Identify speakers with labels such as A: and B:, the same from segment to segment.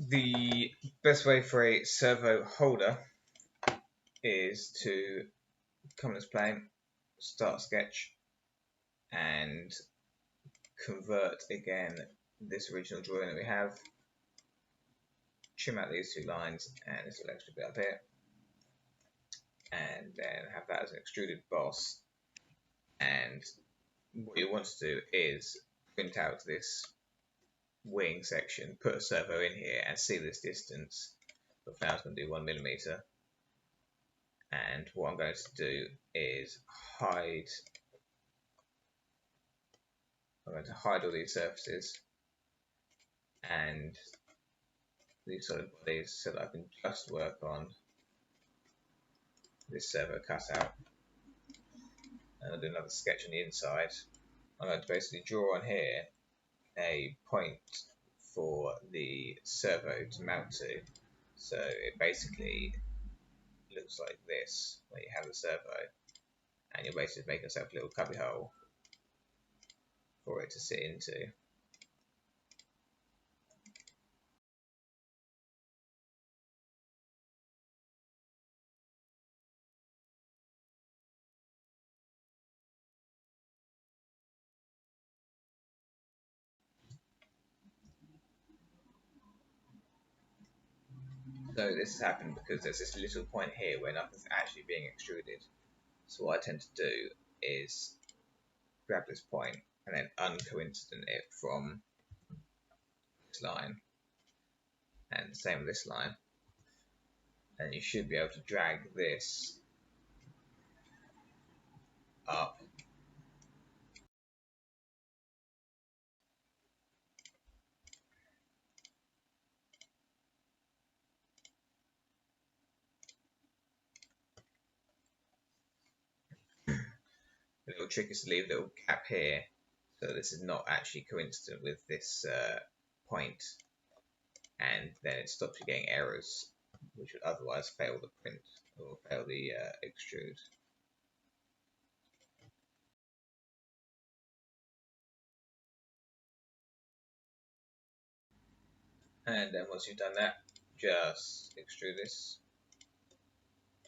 A: The best way for a servo holder is to come on this plane, start sketch, and convert again this original drawing that we have, trim out these two lines and this little extra bit up here, and then have that as an extruded boss. And what you want to do is print out this wing section, put a servo in here and see this distance. But for now it's going to do 1mm. And what I'm going to do is I'm going to hide all these surfaces and these solid bodies so that I can just work on this servo cutout. And I'll do another sketch on the inside. I'm going to basically draw on here a point for the servo to mount to. So it basically looks like this, where you have the servo, and you're basically making yourself a little cubby hole for it to sit into. So this has happened because there's this little point here where nothing's actually being extruded. So what I tend to do is grab this point and then uncoincident it from this line, and the same with this line, and you should be able to drag this up. The little trick is to leave a little gap here, so this is not actually coincident with this point, and then it stops you getting errors which would otherwise fail the print or fail the extrude. And then once you've done that, just extrude this.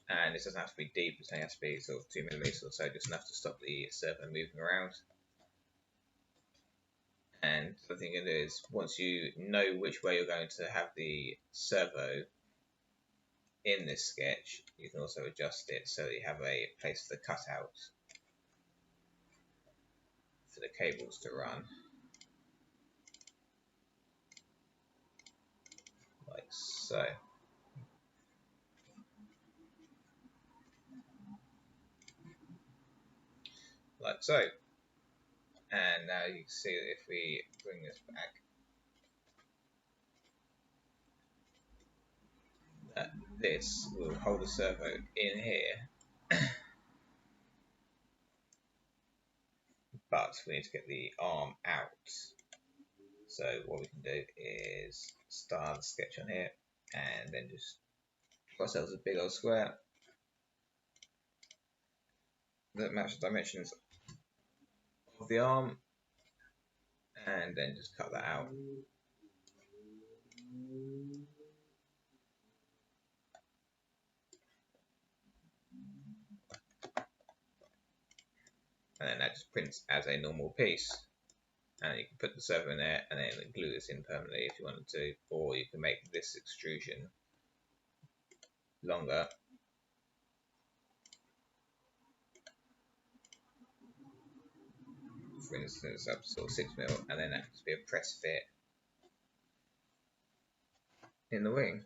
A: And this doesn't have to be deep, it only has to be sort of 2mm or so, just enough to stop the servo moving around. And the thing you can do is, once you know which way you're going to have the servo in this sketch, you can also adjust it so that you have a place for the cutout for the cables to run. Like so. Like so. And now you can see that if we bring this back, that this will hold the servo in here. But we need to get the arm out. So what we can do is start the sketch on here and then just draw ourselves a big old square that matches the dimensions of the arm, and then just cut that out. And then that just prints as a normal piece. And you can put the servo in there and then glue this in permanently if you wanted to, or you can make this extrusion longer. For instance, up to sort of 6mm, and then that could be a press fit in the wing.